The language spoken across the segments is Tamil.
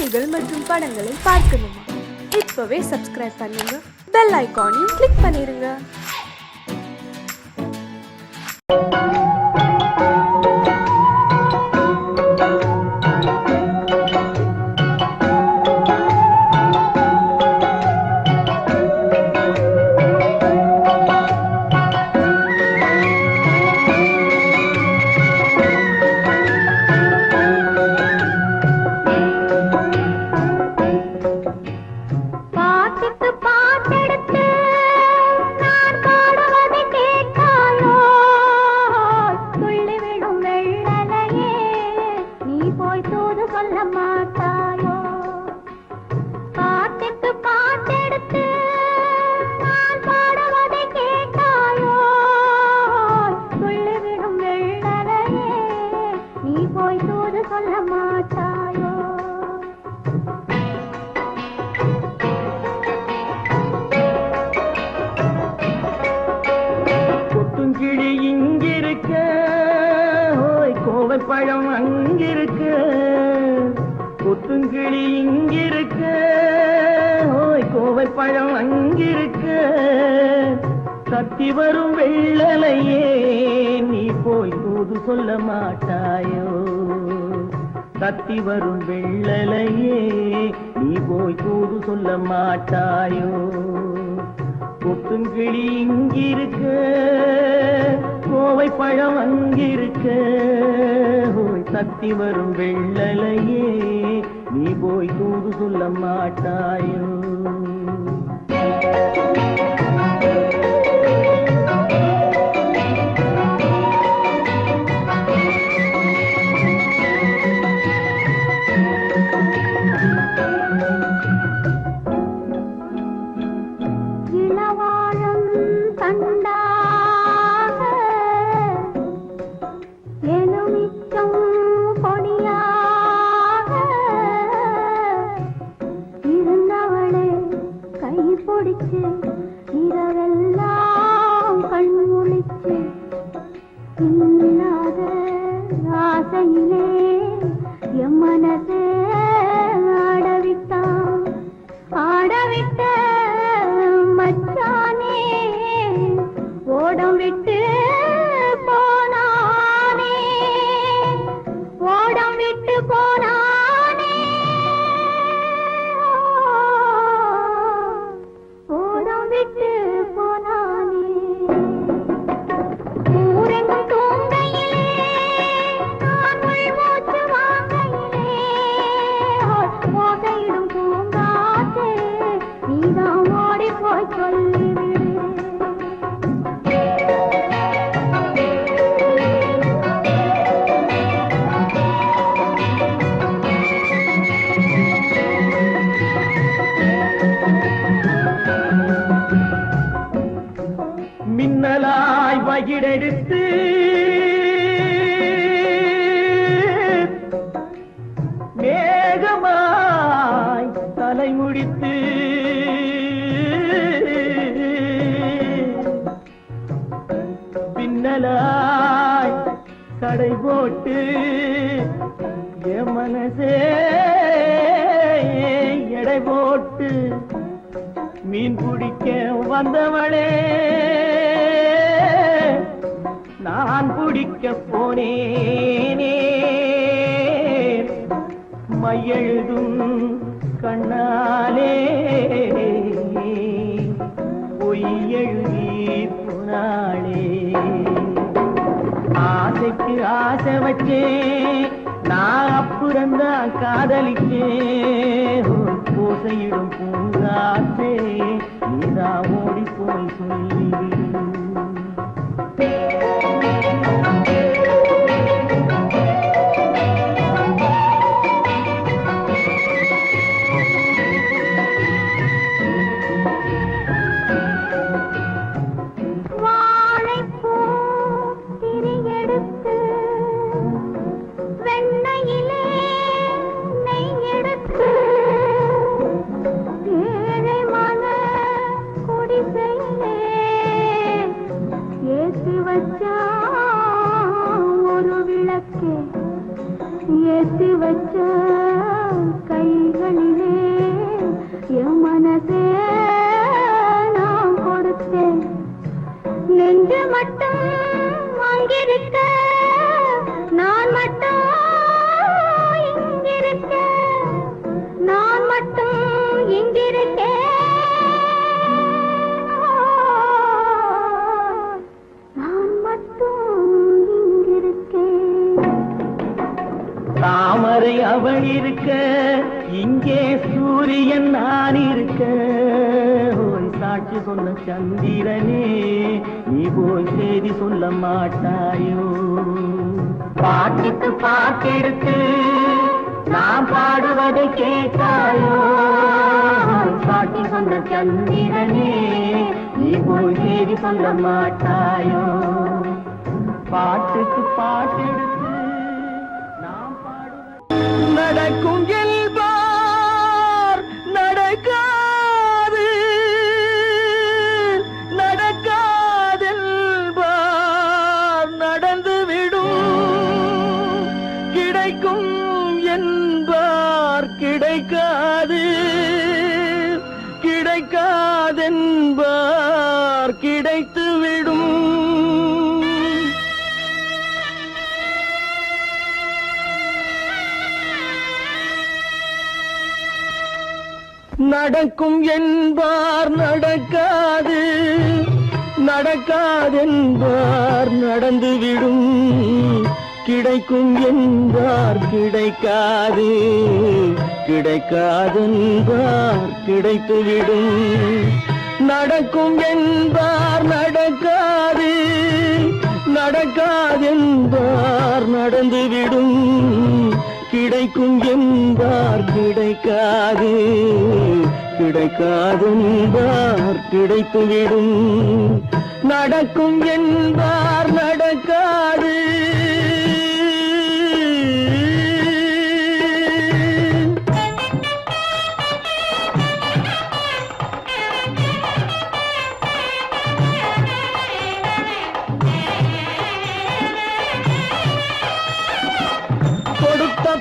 செய்திகள் மற்றும் படங்களை பார்க்கணுமா? இப்பவே சப்ஸ்கிரைப் பண்ணுங்க, பெல் ஐகானையும் கிளிக் பண்ணிருங்க. கொத்துங்கிளி இங்கிருக்க, கோவை பழம் அங்கிருக்க. கொத்துங்கிளி இங்கிருக்க, கோவை பழம் அங்கிருக்க. தத்தி வரும் வெள்ளலையே நீ போய் தூது சொல்ல மாட்டாயோ? தத்தி வரும் வெள்ளலையே நீ போய் தூது சொல்ல மாட்டாயோ? கொத்துங்கிளி இங்கிருக்க, கோவை பழம் அங்கிருக்க. தத்தி வரும் வெள்ளலையே நீ போய் தூது சொல்ல மாட்டாயோ? இரவெல்லாம் கண்முழிச்சு இல்லாத ஆசையிலே என் மனசே ஆடவிட்ட மச்சானே ஓடம் விட்டு போனானே, ஓடம் விட்டு போனானே, ஓடம் விட்டு போனானே. ஊரெங்கும் தூங்கையிலே நான் உள்மூச்சு வாங்கையிலே ஓசையிடும் பூங்காற்றே நீதான் ஓடி போய் சொல்லிவிடு. மின்னலாய் வகிடெடுத்து மேகமாய் தலைமுடித்து பின்னலாய் கடை போட்டு என் மனசே எடை போட்டு மீன் பிடிக்க வந்தவளே நான் பிடிக்க போனேனே. மையெழுதும் கண்ணாலே பொய் எழுதி போனாளே. ஆசைக்கு ஆசை வச்சே நான் அப்புறந்தான் காதலிச்சேன். ஓசையிடும் பூங்காற்றே நீதான் ஓடி போய் சொல்லிவிடு. ஏழை மன குடிசையிலே இங்கே சூரியன் நான் இருக்க ஓய் சாட்சி சொன்ன சந்திரனே நீ போய் செய்தி சொல்ல மாட்டாயோ பாட்டுக்கு பாட்டெடுத்து நான் பாடுவதை கேட்டாயோ சாட்சி சொன்ன சந்திரனே நீ போய் செய்தி சொல்ல மாட்டாயோ பாட்டுக்கு பாட்டெடுத்து நாம் பாடுவது நடக்கும் என்பார் நடக்காது நடக்காதென்பார் நடந்துவிடும் கிடைக்கும் என்பார் கிடைக்காது கிடைக்காதென்பார் கிடைத்துவிடும் நடக்கும் என்பார் நடக்காது நடக்காதென்பார் நடந்துவிடும் கிடைக்கும் என்பார் கிடைக்காது கிடைக்காதென்பார் கிடைத்துவிடும் நடக்கும் என்பார் நடக்காது நடக்காதென்பார் நடந்துவிடும் கிடைக்கும் என்பார் கிடைக்காது கிடைக்காதென்பார் கிடைத்துவிடும் நடக்கும் என்பார் நடக்காது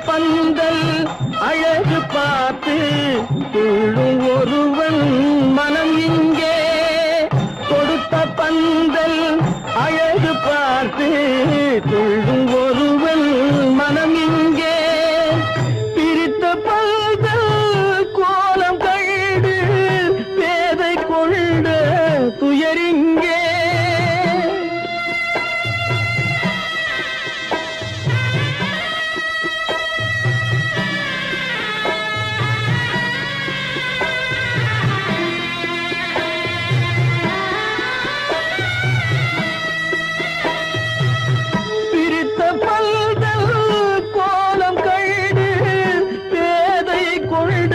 பந்தல் அழகு பார்த்து துள்ளும் ஒருவன் மனம் இங்கே கொடுத்த பந்தல் அழகு பார்த்து துள்ளும் ஒருவன் மனம் இங்கே பிரித்த பந்தல் கோலம் கண்டு பேதை கொண்ட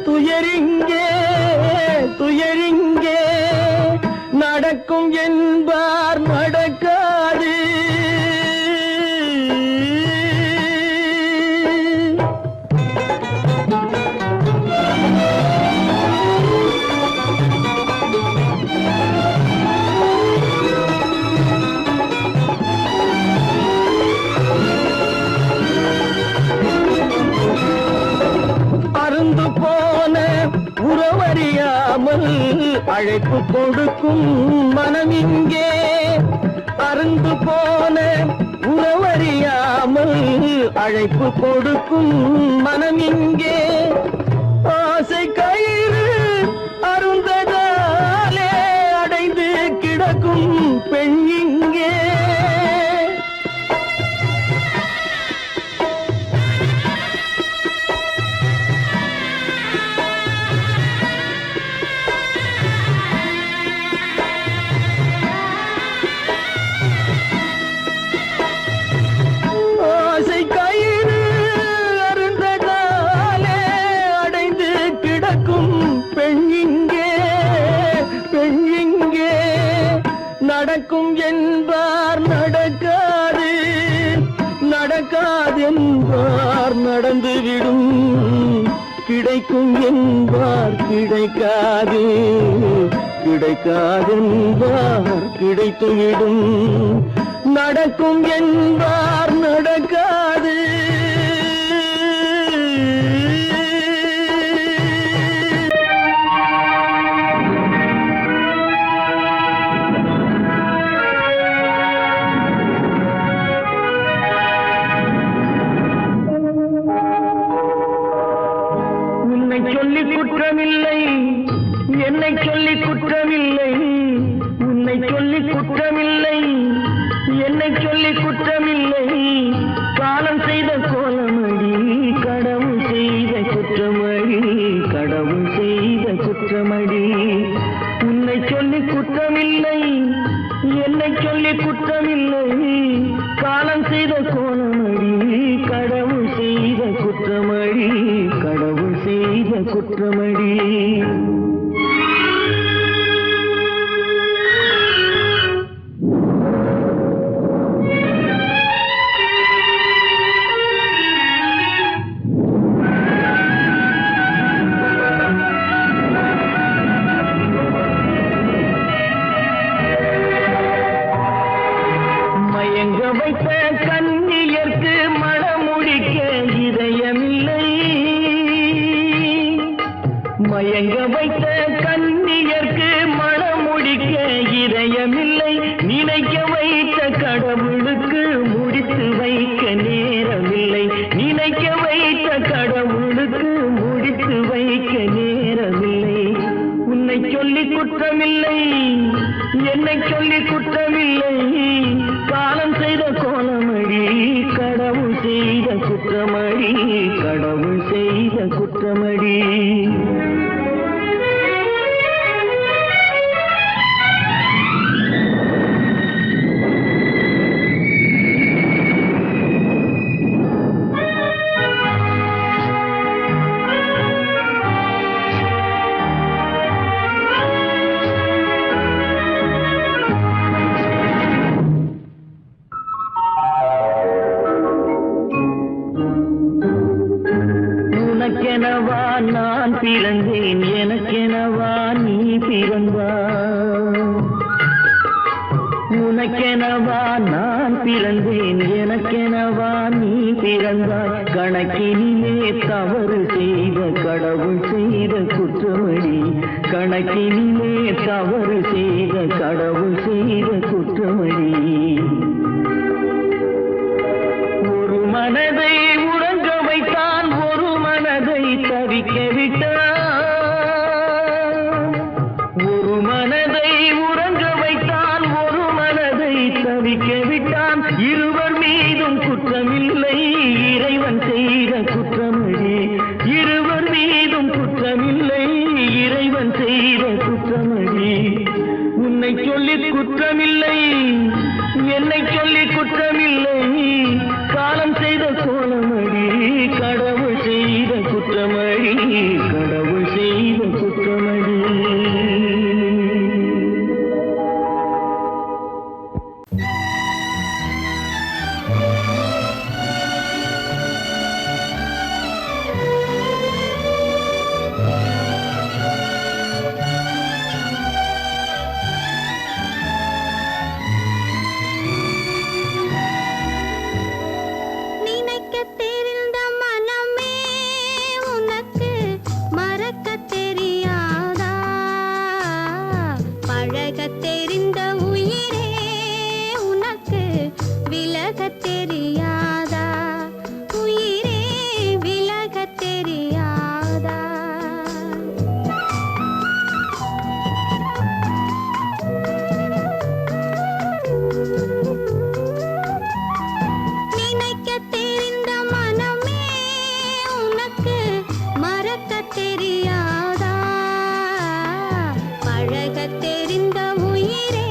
துயரிங்கே துயரிங்கே நடக்கும் என்பார் நடக்காது அருந்து போன உறவறியாமல் அழைப்பு கொடுக்கும் மனம் இங்கே அருந்து போன உறவறியாமல் அழைப்பு கொடுக்கும் மனம் இங்கே ஆசை கயிறு அருந்ததாலே அடைந்து கிடக்கும் பெண் இங்கே நடக்கும் என்பார் நடக்காது நடக்காதென்பார் நடந்துவிடும் கிடைக்கும் என்பார் கிடைக்காது கிடைக்காதென்பார் கிடைத்துவிடும் நடக்கும் என்பார் நடக்காது சொல்லி குற்றமில்லை என்னை சொல்லி குற்றமில்லை உன்னை சொல்லி குற்றமில்லை என்னை சொல்லி குற்றமில்லை காலம் செய்த கோலமடி கடவுள் செய்த குற்றமில்லை, என்னை சொல்லி குற்றமில்லை. காலம் செய்த கோலமடி, கடவுள் செய்த குற்றமடி, கடவுள் செய்த குற்றமடி. மயங்க வைத்த கன்னியர்க்கு மணமுடிக்க இதயமில்லை, மயங்க வைத்த கன்னியர்க்கு மணமுடிக்க இதயமில்லை. நினைக்க வைத்த கடவுளுக்கு முடித்து வைக்க நேரமில்லை, நினைக்க வைத்த கடவுளுக்கு முடித்து வைக்க நேரமில்லை. உன்னை சொல்லி குற்றமில்லை, என்னை சொல்லி குற்றமில்லை. காலம் செய்த கோலமடி, கடவுள் செய்த குற்றமடி, கடவுள் செய்த குற்றமடி. உனக்கெனவா நான் பிறந்தேன், எனக்கெனவா நீ பிறந்தாய். உனக்கெனவா நான் பிறந்தேன், எனக்கெனவா நீ பிறந்தாய். கணக்கினிலே தவறு செய்த கடவுள் செய்த குற்றமடி, கணக்கினிலே தவறு செய்த கடவுள் செய்த குற்றமடி. ஒரு மனதை உறங்க வைத்தான், ஒரு மனதை தவிக்க விட்டான். ஒரு மனதை உறங்க வைத்தான், ஒரு மனதை தவிக்க விட்டான். இருவர் மீதும் குற்றமில்லை, இறைவன் செய்த குற்றமடி. இருவர் மீதும் குற்றமில்லை, இறைவன் செய்த குற்றமடி. உன்னை சொல்லி குற்றமில்லை, என்னை சொல்லி குற்றமில்லை. காலம் செய்த கோலமடி, கடவுள் செய்த குற்றமடி, கடவுள் செய்த குற்றமடி. நினைக்க தெரிந்த மனமே உனக்கு மறக்க தெரியாதா? பழக தெரிந்த உயிரே உனக்கு விலக தெரியாதா? உயிரே விலக தெரியாதா? நினைக்க தெரிந்த மனமே உனக்கு மறக்க தெரியாதா? பழக தெரிந்த உயிரே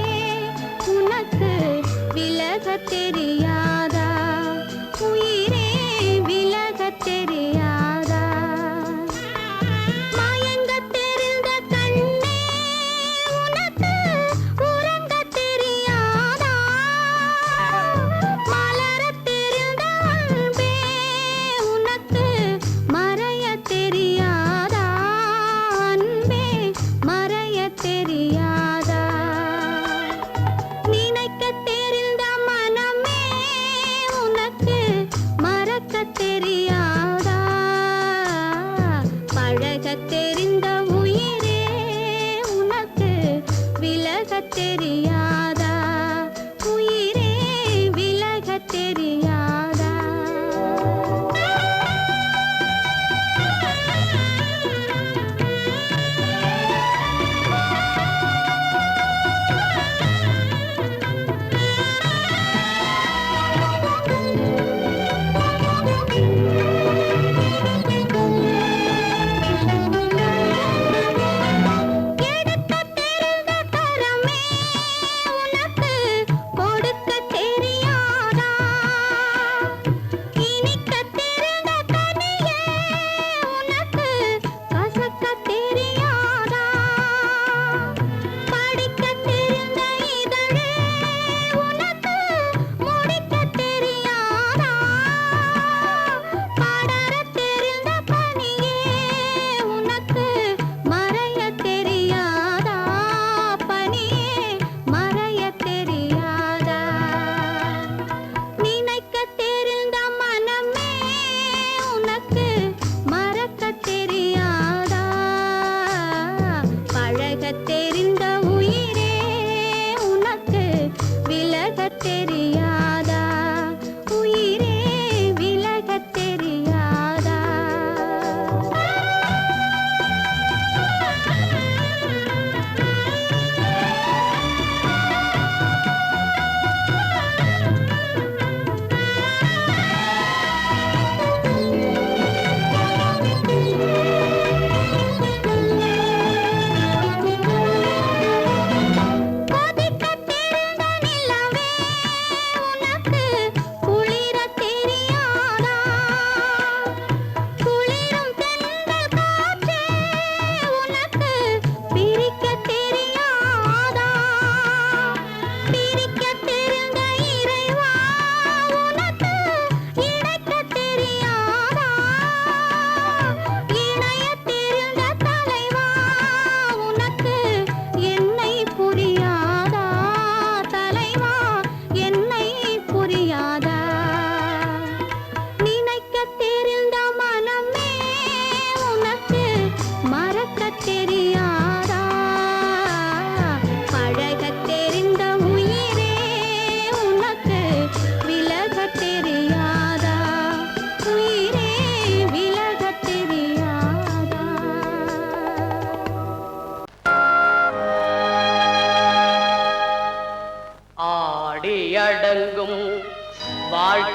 உனக்கு விலக தெரியாதா? உயிரே விலக தெரியாதா? மயங்க தெரிந்த கண்ணே உனக்கு உறங்க தெரியாதா? மலரத் தெரிந்த அன்பே உனக்கு மறையத் தெரியாதா? அன்பே மறையத் தெரியாதா? நினைக்க தெரிந்த மனமே உனக்கு மறக்க தெரியாதா? பழக தெரிந்த உயிரே உனக்கு விலக தெரியாதா? உயிரே விலக தெரியாதா? எடுக்க தெரிந்த கரம்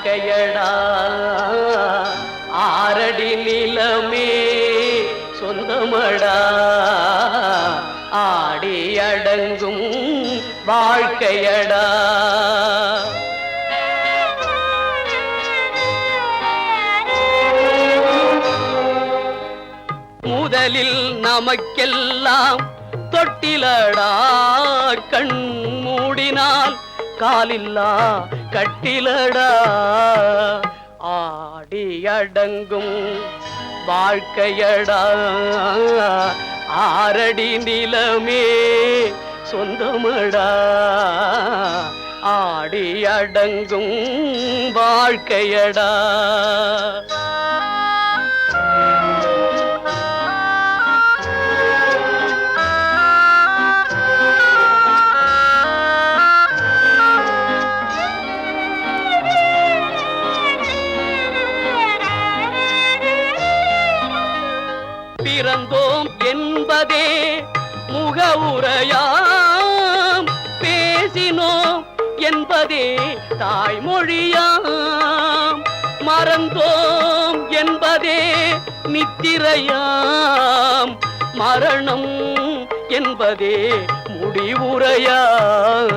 வாழ்க்கையடா ஆரடி நிலமே சொந்தமடா ஆடி அடங்கும் வாழ்க்கையடா முதலில் நமக்கெல்லாம் தொட்டிலடா கண் மூடினால் காலில்லா கட்டிலடா ஆடி அடங்கும் வாழ்க்கையடா ஆரடி நிலமே சொந்தமடா ஆடி அடங்கும் வாழ்க்கையடா பிறந்தோம் என்பதே முகவுரையாம் பேசினோம் என்பதே தாய்மொழியாம் மறந்தோம் என்பதே நித்திரையாம் மரணம் என்பதே முடிவுரையாம்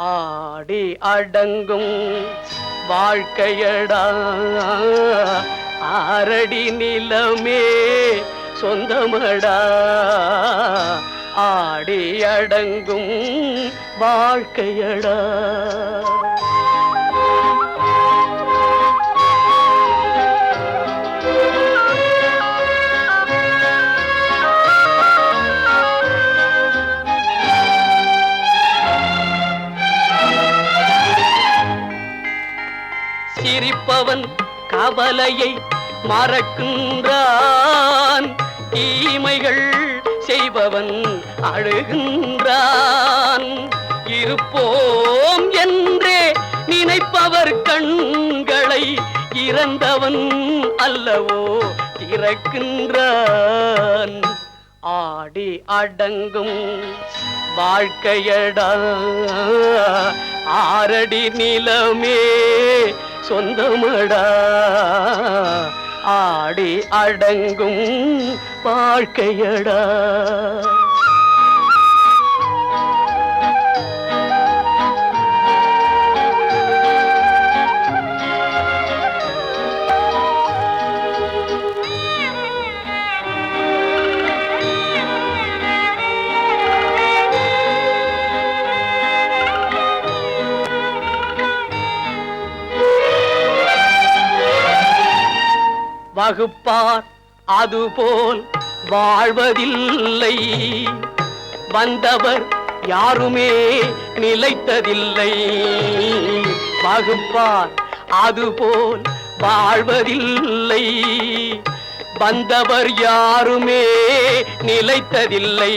ஆடி அடங்கும் வாழ்க்கையடா ஆரடி நிலமே சொந்தமடா ஆடி அடங்கும் வாழ்க்கையடா சிரிப்பவன் கவலையை மறக்கின்றான் தீமைகள் செய்பவன் அழுகின்றான் இருப்போம் என்றே நினைப்பவர் கண்களை இறந்தவன் அல்லவோ திறக்கின்றான் ஆடி அடங்கும் வாழ்க்கையடா ஆரடி நிலமே சொந்தமடா ஆடி அடங்கும் வாழ்க்கையடா வகுப்பார் அதுபோல் வாழ்வதில்லை வந்தவர் யாருமே நிலைத்ததில்லை வகுப்பார் அதுபோல் வாழ்வதில்லை வந்தவர் யாருமே நிலைத்ததில்லை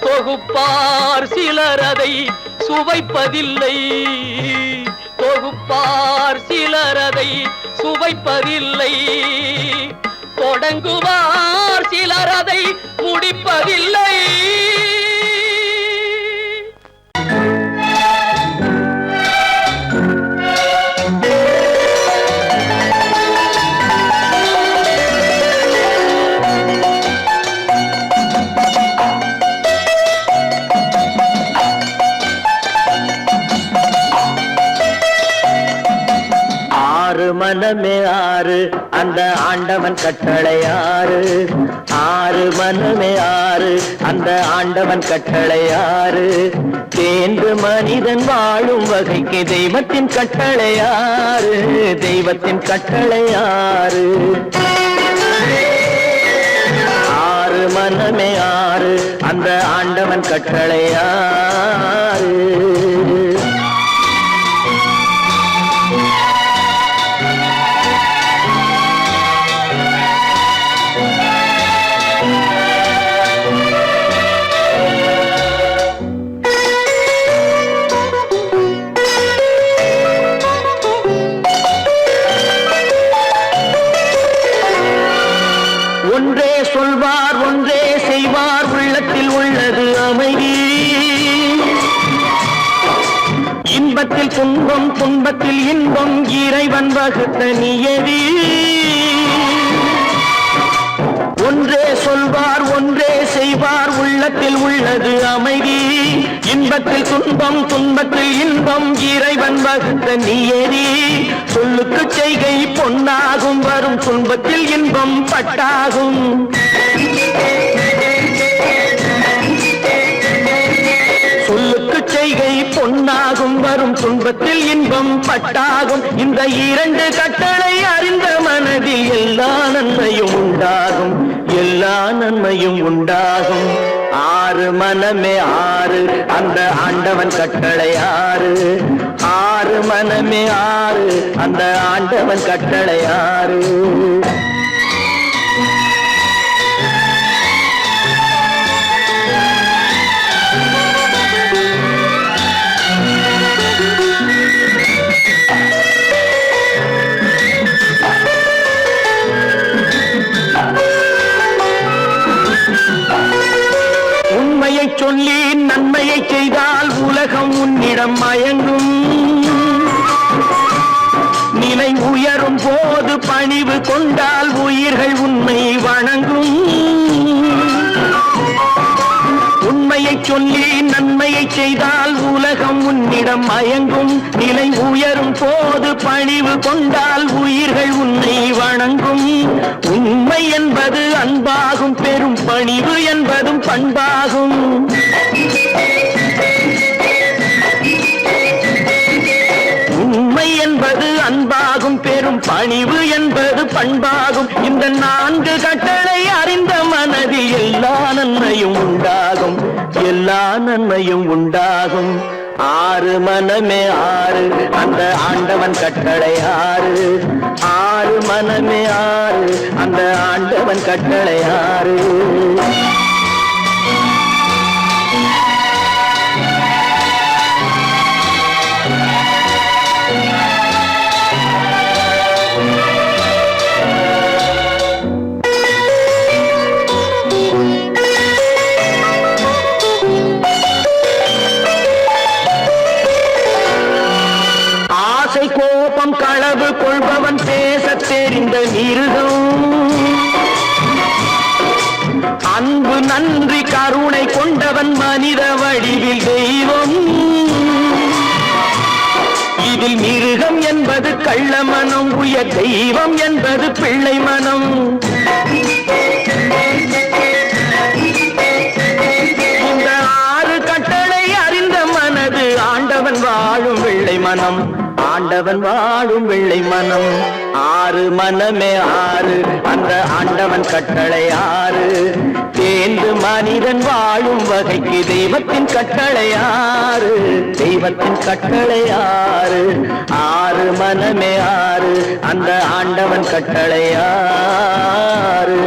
தொகுப்பார் சிலர் அதை சுவைப்பதில்லை தொகுப்பார் சிலர் அதை சுவைப்பதில்லை தொடங்குவார் சிலர் அதை முடிப்பதில்லை மனமே ஆறு அந்த ஆண்டவன் கட்டளை ஆறு ஆறு மனமே ஆறு அந்த ஆண்டவன் கட்டளை ஆறு தேர்ந்து மனிதன் வாழும் வகைக்கு தெய்வத்தின் கட்டளை ஆறு தெய்வத்தின் கட்டளை ஆறு ஆறு மனமே ஆறு அந்த ஆண்டவன் கட்டளை ஆறு ஒன்றே சொல்வார் ஒன்றே செய்வார் உள்ளத்தில் உள்ளது அமைதி இன்பத்தில் துன்பம் துன்பத்தில் இன்பம் இறைவன் வகுத்த நியதி ஒன்றே சொல்வார் ஒன்றே செய்வார் உள்ளத்தில் உள்ளது அமைதி இன்பத்தில் துன்பம் துன்பத்தில் இன்பம் இறைவன் வகுத்த நியதி சொல்லுக்கு செய்கை பொன்னாகும் வரும் துன்பத்தில் இன்பம் பட்டாகும் சொல்லுக்கு செய்கை பொன்னாகும் வரும் துன்பத்தில் இன்பம் பட்டாகும் இந்த இரண்டு கட்டளை அறிந்த மனதில் எல்லா நன்மையும் உண்டாகும் எல்லா நன்மையும் உண்டாகும் ஆறு மனமே ஆறு அந்த ஆண்டவன் கட்டளை ஆறு ஆறு மனமே ஆறு அந்த ஆண்டவன் கட்டளை ஆறு உண்மையை சொல்லி நன்மையை செய்தால் உலகம் உன்னிடம் மயங்கும் நிலை உயரும் போது பணிவு கொண்டால் உயிர்கள் உன்னை வணங்கும் உண்மையை சொல்லி நன்மையை செய்தால் உலகம் உன்னிடம் மயங்கும் நிலை உயரும் போது பணிவு கொண்டால் உயிர்கள் உன்னை வணங்கும் உண்மை என்பது அன்பாகும் பெரும் பணிவு என்பதும் பண்பாகும் உண்மை என்பது அன்பாகும் பெரும் பணிவு என்பது பண்பாகும் இந்த நான்கு கட்டளை அறிந்த மனதில் எல்லா நன்மையும் உண்டாகும் எல்லா நன்மையும் உண்டாகும் ஆறு மனமே ஆறு அந்த ஆண்டவன் கட்டளை ஆறு ஆறு மனமே ஆறு அந்த ஆண்டவன் கட்டளை ஆறு கோபம் களவு கொள்பவன் பேச தெரிந்த மிருகம் அன்பு நன்றி கருணை கொண்டவன் மனித வடிவில் தெய்வம் இதில் மிருகம் என்பது கள்ள மனம் உயர் தெய்வம் என்பது பிள்ளை மனம் இந்த ஆறு கட்டளை அறிந்த மனது ஆண்டவன் வாழும் வெள்ளை மனம் ஆண்டவன் வாழும் வெள்ளை மனம் ஆறு மனமே ஆறு அந்த ஆண்டவன் கட்டளை ஆறு தேர்ந்து மனிதன் வாழும் வகைக்கு தெய்வத்தின் கட்டளை ஆறு தெய்வத்தின் கட்டளை ஆறு ஆறு மனமே ஆறு அந்த ஆண்டவன் கட்டளை ஆறு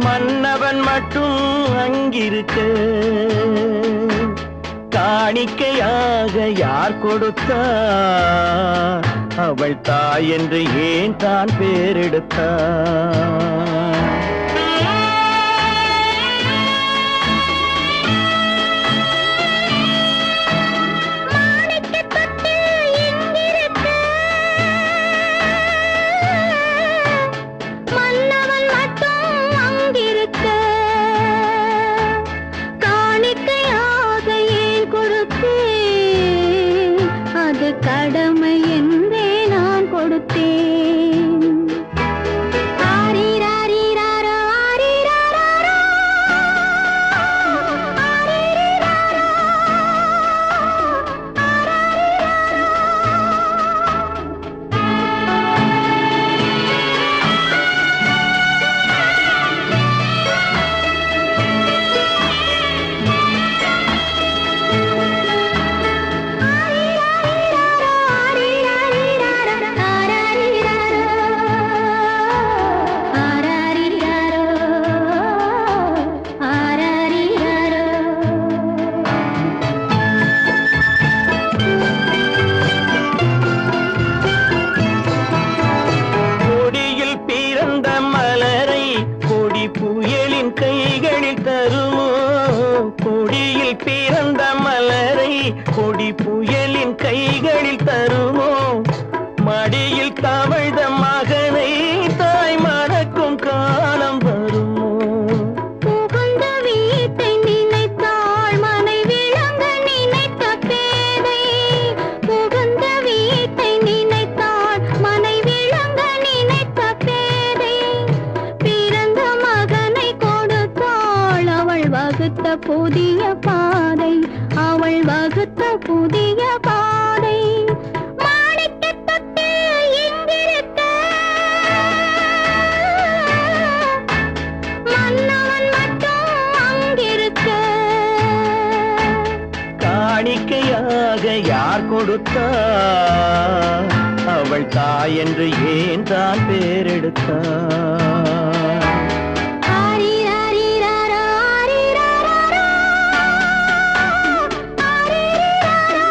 மன்னவன் மட்டும் அங்கிருக்க காணிக்கையாக யார் கொடுத்தா அவள் தாய் என்று ஏன் தான் பேரெடுத்தா கடமை என்றே நான் கொடுத்தேன் கொடி புயலின் கைகளில் தருமோ மடியில் தவழ்ந்த மகனை தாய் மறக்கும் காலம் வருமோ புகுந்த வீட்டை நினைத்தாள் மனை விளங்க நினைத்த பேதை புகுந்த வீட்டை நினைத்தாள் மனை விளங்க நினைத்த பேதை பிறந்த மகனை கொடுத்தாள் அவள் வகுத்த புதிய பாதை அவள் வகுத்த புதிய பாதை மாணிக்கத் தொட்டில் இங்கிருக்க மன்னவன் மட்டும் அங்கிருக்க காணிக்கையாக யார் கொடுத்தார் அவள் தாய் என்று ஏன் தான் பேரெடுத்தார் ஆரிராரிராரா, ஆரிராராரா, ஆரிராரா,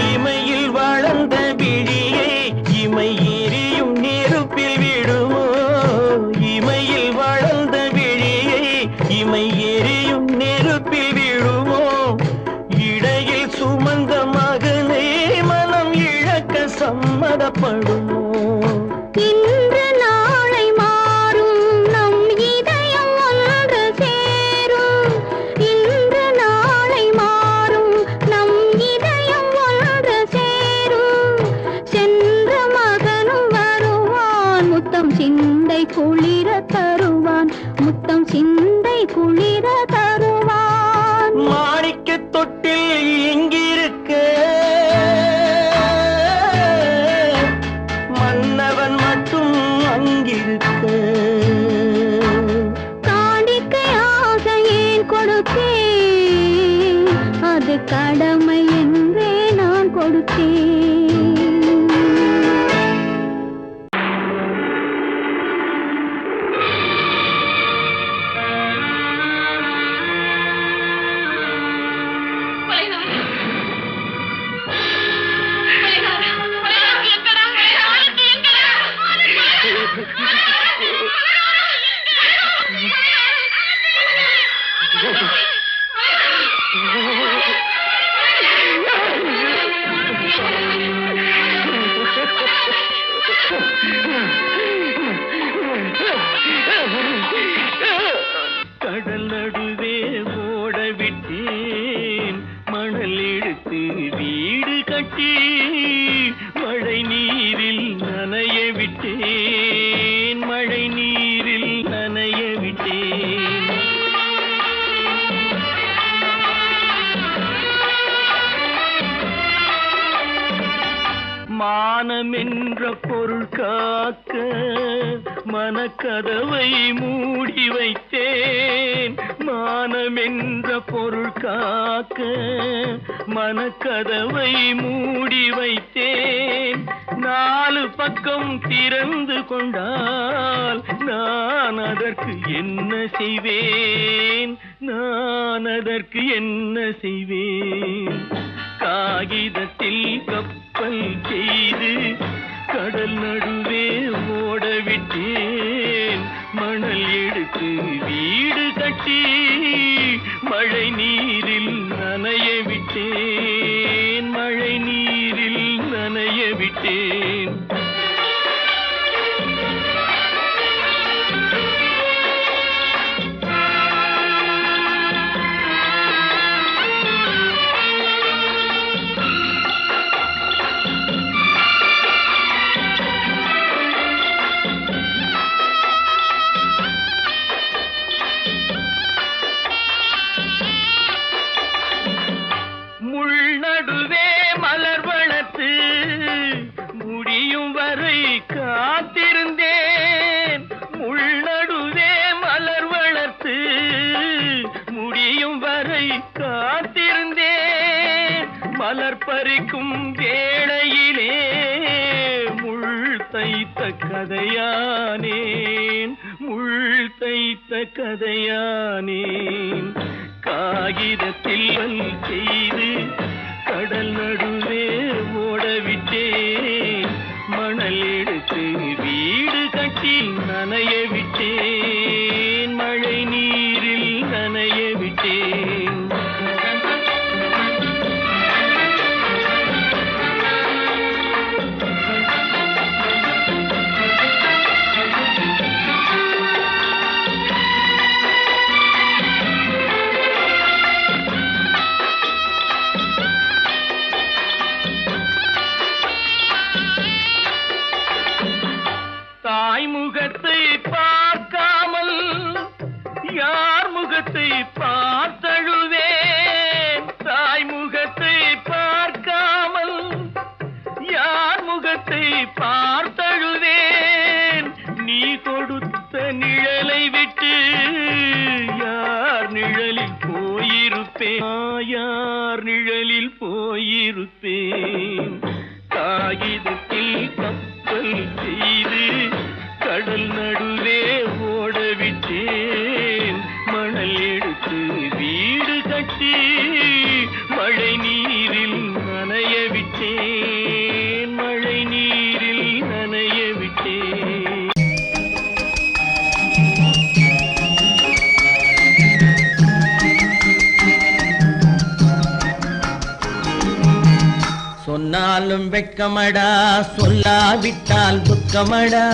இமையில் வளர்ந்த விழியை இமை எரியும் நெருப்பில் விடுமோ இமையில் வளர்ந்த விழியை இமை எரியும் நெருப்பில் விடுமோ இடையில் சுமந்த மகனை மனம் இழக்க சம்மதப்படுமோ இன்று நாளை மாறும் நம் இதயம் ஒன்று சேரும் இன்று நாளை மாறும் நம் இதயம் ஒன்று சேரும் சென்ற மகனும் வருவான் முத்தம் சிந்தை குளிர தருவான் முத்தம் சிந்தை குளிர தருவான் மாணிக்கத் தொட்டில் இங்கிருக்க மன்னவன் மட்டும் அங்கிருக்க காணிக்கையாக ஏன் கொடுத்தேன் அது கடமை என்றே நான் கொடுத்தேன் கடல் நடுவே ஓட விட்டேன் மணல் எடுத்து வீடு கட்டி மழை நீரில் நனைய விட்டேன் மழை நீரில் நனைய விட்டேன் மானம் என்ற பொருள் காக்க மனக்கதவை மூடி வைத்தேன் மானம் என்ற பொருள் காக்க மனக்கதவை மூடி வைத்தேன் நாலு பக்கம் திறந்து கொண்டால் நான் அதற்கு என்ன செய்வேன் நான் அதற்கு என்ன செய்வேன் காகிதத்தில் கப்பல் செய்து கடல் நடுவே ஓட விட்டேன் மணல் எடுத்து வீடு கட்டி மழை நீரில் நனைய விட்டேன் மழை நீரில் நனைய விட்டேன் பறிக்கும் வேளையிலே முள் தைத்த கதையானேன், முள் தைத்த கதையானேன். காகிதத்தில் செய்து கடல் நடுவே ஓடவிட்டேன், மணல் எடுத்து வீடு கட்டி நனைய விட்டேன், மழை நீரில் நனைய விட்டேன். தாய்முகத்தை பார்க்காமல் யார் முகத்தை பார்த்தழுவேன், தாய்முகத்தை பார்க்காமல் யார் முகத்தை பார்த்தழுவேன். நீ கொடுத்த நிழலை விட்டு யார் நிழலில் போயிருப்பேன், யார் நிழலில் போயிருப்பேன். காகிதத்தில் கப்பல் செய்து கடல் நடுவே ஓடவிட்டேன், மணல் எடுத்து வீடு கட்டி மழை நீரில் நனைய விட்டேன், மழை நீரில் நனைய விட்டேன். சொன்னாலும் வெட்கமடா, சொல்லாவிட்டால் துக்கமடா.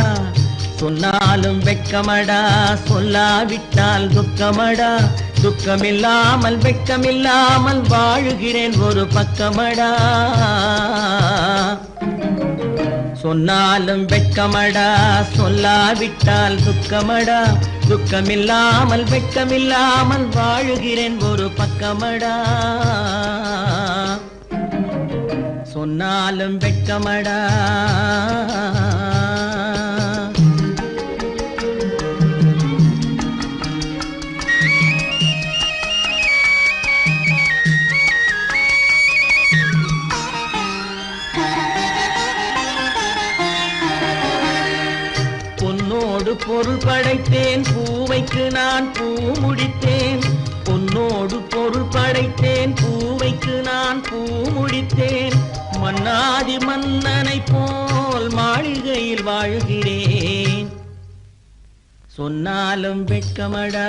சொன்னாலும் வெட்கமடா, சொல்லாவிட்டால் துக்கமடா. துக்கமில்லாமல் வெட்கமில்லாமல் வாழுகிறேன் ஒரு பக்கமடா. சொன்னாலும் வெட்கமடா, சொல்லாவிட்டால் துக்கமடா. துக்கமில்லாமல் வெட்கமில்லாமல் வாழுகிறேன் ஒரு பக்கமடா. சொன்னாலும் வெட்கமடா. பொன்னோடு பொருள் படைத்தேன், பூவைக்கு நான் பூ முடித்தேன். பொன்னோடு பொருள் படைத்தேன், பூவைக்கு நான் பூ முடித்தேன். மன்னாதி மன்னனை போல் மாளிகையில் வாழ்கிறேன். சொன்னாலும் வெட்கமடா.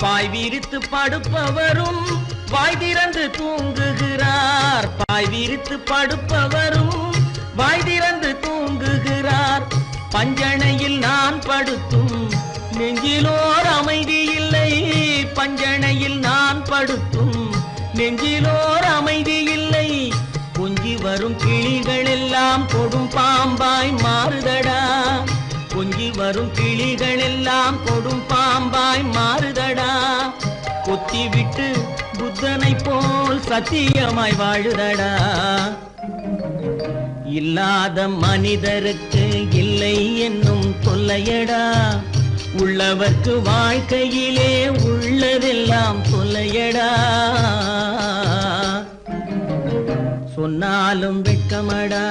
பாய் விரித்து படுப்பவரும் வாய் திறந்து தூங்குகிறார். பாய் விரித்து படுப்பவரும் வாய் திறந்து தூங்குகிறார். பஞ்சணையில் நான் படுத்தும் நெஞ்சிலோர் அமைதி இல்லை. பஞ்சணையில் நான் படுத்தும் நெஞ்சிலோர் அமைதி இல்லை. கொஞ்சி வரும் கிளிகள் எல்லாம் கொடும் பாம்பாய் மாறுதடா. கொஞ்சி வரும் கிளிகள் எல்லாம் கொடும் பாம்பாய் மாறுதடா. கொத்தி விட்டு புத்தனை போல் சத்தியமாய் வாழுதடா. இல்லாத மனிதருக்கு இல்லை என்னும் தொல்லையடா. உள்ளவர்க்கு வாழ்க்கையிலே உள்ளதெல்லாம் தொல்லையடா. சொன்னாலும் வெட்கமடா.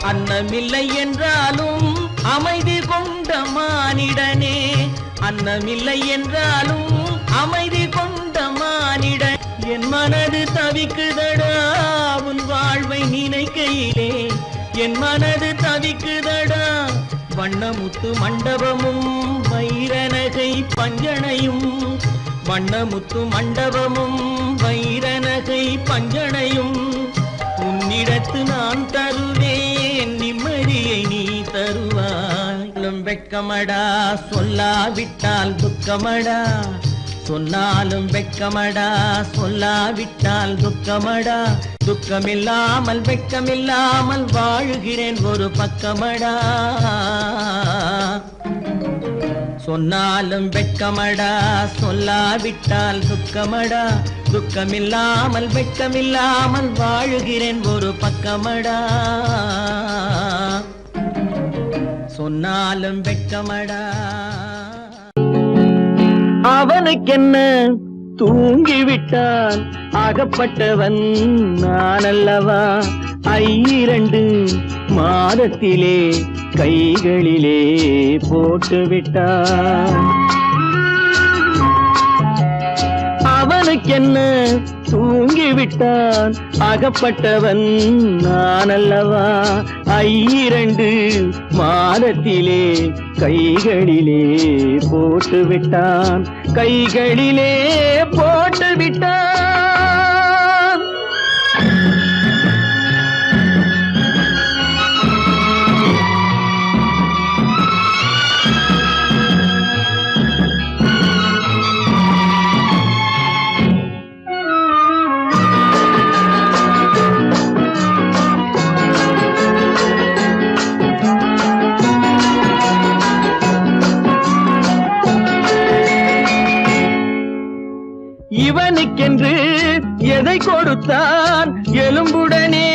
அன்னமில்லை என்றாலும் அமைதி கொண்ட மானிடனே. அன்னமில்லை என்றாலும் அமைதி கொண்ட மானிடன். என் மனது தவிக்குதடா உன் வாழ்வை நினைக்கையிலே. என் மனது தவிக்குதடா. வண்ணமுத்து மண்டபமும் வைரநகை பஞ்சனையும். வண்ணமுத்து மண்டபமும் வைரநகை பஞ்சனையும். உன்னிடத்து நான் தருவேன், நிம்மதியை நீ தருவாய். வெட்கமடா, சொல்லாவிட்டால் துக்கமடா. சொன்னாலும் வெட்கமடா சொல்லாவிட்டால் துக்கமடா துக்கமில்லாமல் வெட்கமில்லாமல் வாழுகிறேன் ஒரு பக்கமடா சொன்னாலும் வெட்கமடா சொல்லாவிட்டால் துக்கமடா துக்கமில்லாமல் வெட்கமில்லாமல் வாழுகிறேன் ஒரு பக்கமடா சொன்னாலும் வெட்கமடா அவனுக்கென்ன தூங்கிவிட்டான் அகப்பட்டவன் நான் அல்லவா 2 மாதத்திலே கைகளிலே போட்டு விட்டான் அவனுக்கென்ன தூங்கிவிட்டான் அகப்பட்டவன் நான் அல்லவா 2 மாதத்திலே கைகளிலே போட்டு விட்டான் கைகளிலே போட்டு விட்டான் இவனுக்கென்று எதை கொடுத்தான் எலும்புடனே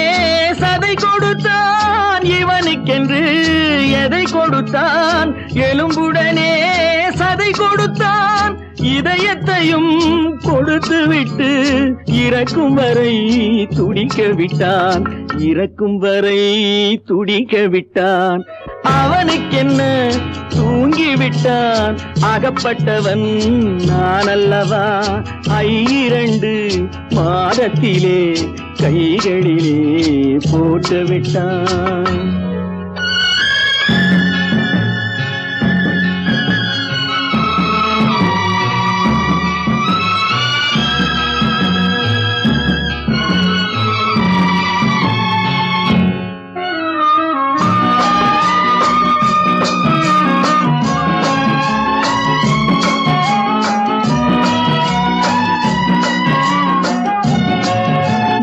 சதை கொடுத்தான் இவனுக்கென்று எதை கொடுத்தான் எலும்புடனே சதை கொடுத்தான் இதயத்தையும் கொடுத்து விட்டு இறக்கும் வரை துடிக்க விட்டான் இறக்கும் வரை துடிக்க விட்டான் அவனுக்கென்ன தூங்கிவிட்டான் அகப்பட்டவன் நான் அல்லவா 2 மாதத்திலே கைகளிலே போட்டு விட்டான்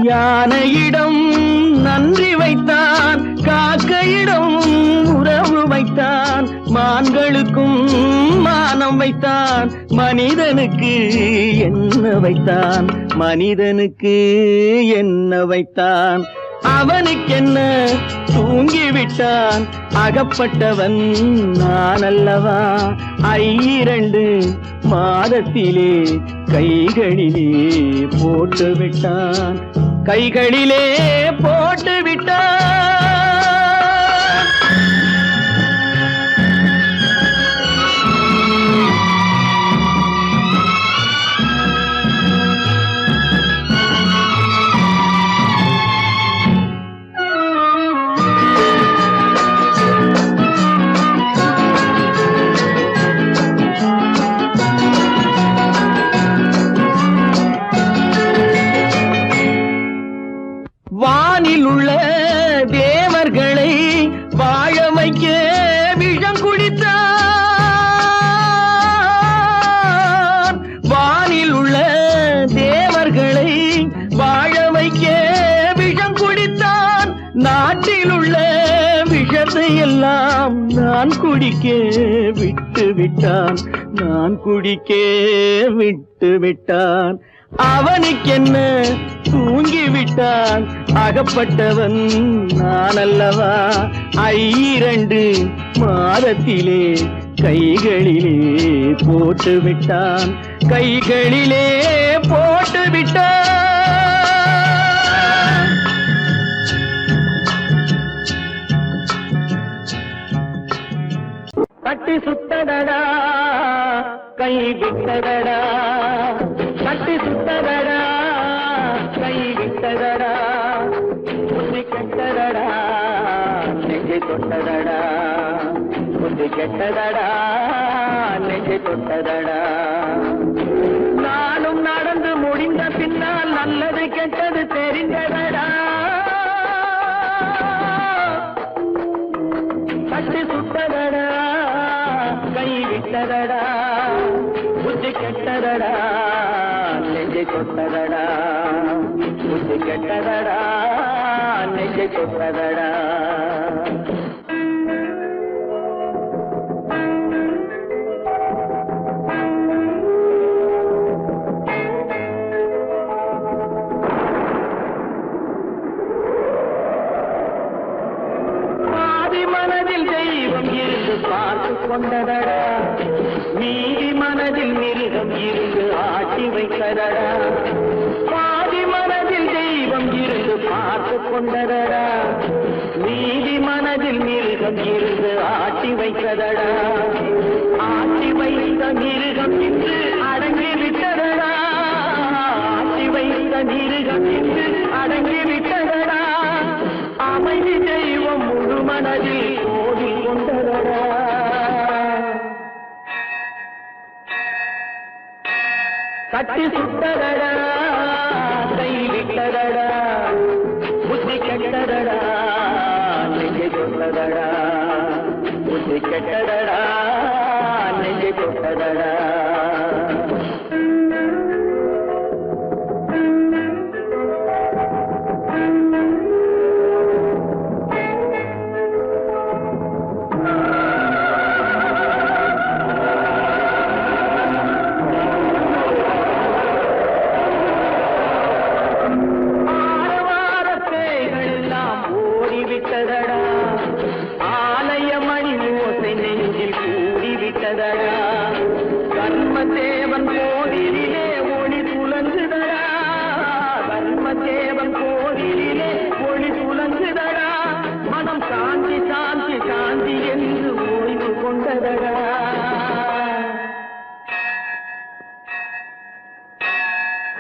யானையிடம் நன்றி வைத்தான் காக்கையிடம் உறவு வைத்தான் மான்களுக்கும் மானம் வைத்தான் மனிதனுக்கு என்ன வைத்தான் மனிதனுக்கு என்ன வைத்தான் அவனுக்கென்ன தூங்கிவிட்டான் அகப்பட்டவன் நான் அல்லவா 2 மாதத்திலே கைகளிலே போட்டு விட்டான் கைகளிலே போட்டு விட்டான் வானில் உள்ள தேவர்களை வாழ வைக்க விஷம் குடித்தான் வானில் உள்ள தேவர்களை வாழ வைக்க விஷம் குடித்தான் நாட்டில் உள்ள விஷத்தை எல்லாம் நான் குடிக்க விட்டு விட்டான் நான் குடிக்க விட்டு விட்டான் அவனுக்கென்ன தூங்கிவிட்டான் அகப்பட்டவன் நான் அல்லவா 2 மாதத்திலே கைகளிலே போட்டு விட்டான் கைகளிலே போட்டு விட்டான் தட்டி சுத்தடடா கை விட்டதடா தட்டி சுத்ததடா கை விட்டதடா புத்தி கெட்டதடா நெஞ்சை தொட்டதடா புத்தி கெட்டதடா நெஞ்சை தொட்டதடா நானும் நடந்து முடிந்த பின்னால் நல்லது கெட்டது தெரிந்ததடா தட்டி சுட்டதடா கை விட்டதடா புத்தி கெட்டதடா விட்டதடா நெஞ்சை தொட்டதடா புத்தி கெட்டதடா நெஞ்சை தொட்டதடா பார்த்து கொண்டதடா மீதி மனதில் மிருகம் இருந்து ஆட்டி வைத்ததடா பாதி மனதில் தெய்வம் இருந்து பார்த்து கொண்டதடா மீதி மனதில் மிருகம் இருந்து ஆட்டி வைத்ததடா ஆட்டி வைத்த மிருகம் இன்று அடங்கி விட்டதடா ஆட்டி வைத்த மிருகம் இன்று அடங்கி விட்டதடா அமைதி தெய்வம் முழு மனதில் ஓடி கொண்டதடா கட்டி சுட்டதடா கை விட்டதடா புத்தி கெட்டதடா நெஞ்சை தொட்டதடா புத்தி கெட்டதடா நெஞ்சை தொட்டதடா ஆலயமணி ஓசை நெஞ்சில் கூடிவிட்டதடா கர்மதேவன் கோவிலிலே ஒளி துலங்குதடா கர்மதேவன் கோவிலிலே ஒளி துலங்குதடா மனம் சாந்தி சாந்தி சாந்தி என்று ஓய்வு கொண்டதடா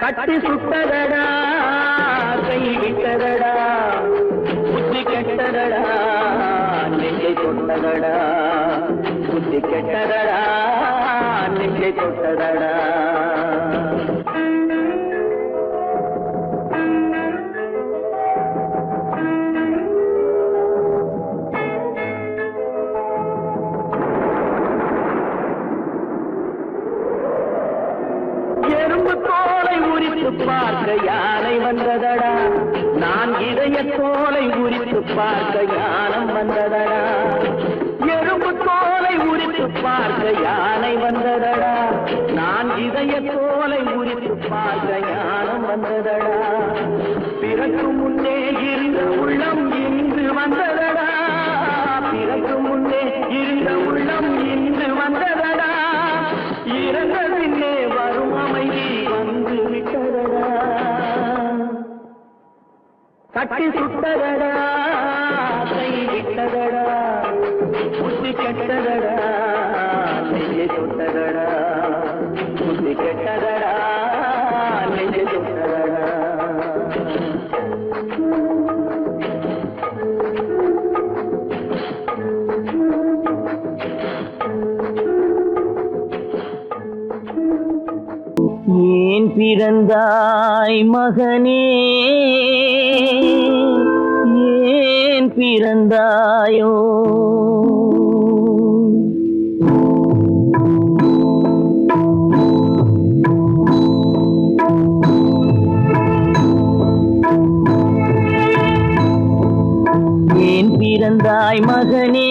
கட்டி சுட்டதடா கை விட்டதடா புத்தி கெட்டதடா நெஞ்சை தொட்டதடா புத்தி கெட்டதடா நெஞ்சை தொட்டதடா எறும்பு தோலை உரித்து பார்க்க யானை வந்ததடா நான் இதய தோலை உரித்து பார்க்க யானம் வந்ததடா எறும்பு தோலை உரித்து பார்க்க யானை வந்ததடா நான் இதய தோலை உரித்து பார்க்க யானம் வந்ததடா பிறகு முன்னே இருந்த உள்ளம் இன்று வந்ததடா பிறகு முன்னே இருந்த உள்ளம் இன்று வந்ததடா இறந்த பின்னே வரும் அமைதி வந்து விட்டதடா கட்டி சுட்டதடா கை விட்டதடா புத்தி கெட்டதடா நெஞ்சை தொட்டதடா புத்தி கெட்டதடா நெஞ்சை தொட்டதடா ஏன் பிறந்தாய் மகனே ஏன் பிறந்தாயோ ஏன் பிறந்தாய் மகனே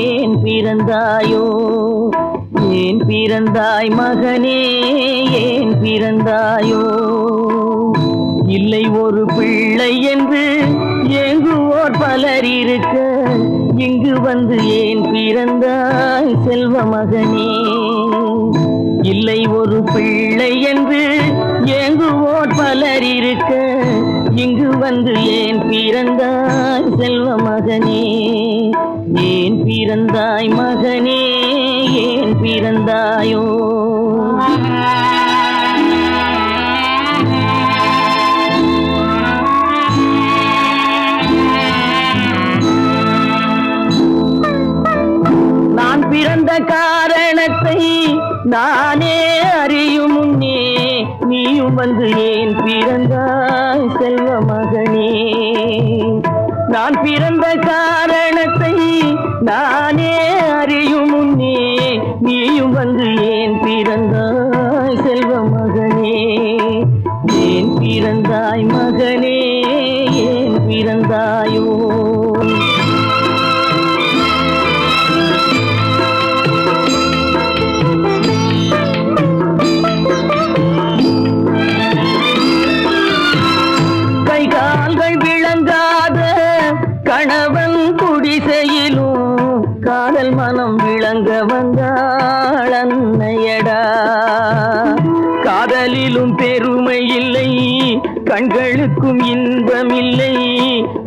ஏன் பிறந்தாயோ ஏன் பிறந்தாய் மகனே ஏன் பிறந்தாயோ இல்லை ஒரு பிள்ளை என்று ஏங்குவோர் பலர் இருக்க இங்கு வந்து ஏன் பிறந்தாய் செல்வ மகனே இல்லை ஒரு பிள்ளை என்று ஏங்குவோர் பலர் இருக்க இங்கு வந்து ஏன் பிறந்தாய் செல்வ மகனே ஏன் பிறந்தாய் மகனே ஏன் பிறந்தாயோ நான் பிறந்த காரணத்தை நானே அறியும் முன்னே நீயும் வந்து ஏன் பிறந்தாய் செல்வ மகனே நான் பிறந்த காரணத்தை நானே அறியும் முன்னே நீயும் வந்து ஏன் பிறந்தாய் செல்வ குடிசையிலும் காதல் மனம் விளங்க வந்தாள் அன்னையடா. காதலிலும் பெருமை இல்லை, கண்களுக்கும் இன்பமில்லை,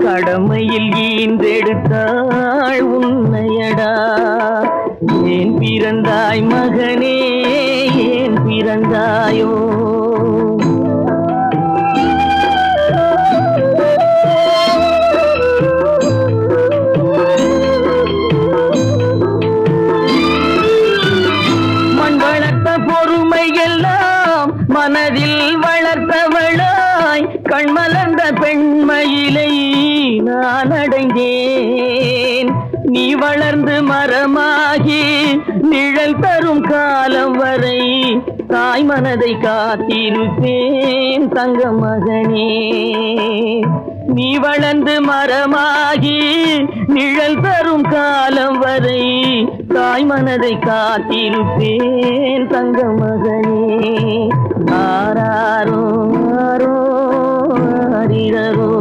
கடமையில் ஈன்றெடுத்தாள் உன்னையடா. ஏன் பிறந்தாய் மகனே, ஏன் பிறந்தாயோ? மனதில் வளர்த்தவளாய் கண்மலர்ந்த பெண்மயிலை நான் அடைந்தேன். நீ வளர்ந்து மரமாகி நிழல் தரும் காலம் வரை தாய் மனதை காத்திருப்பேன் தங்க மகனே. நீ வளர்ந்து மரமாகி நிழல் தரும் காலம் வரை தாய் மனதை காத்திருப்பேன் தங்க மகனே. ஆராரோ ஆரோ ஆரிரரோ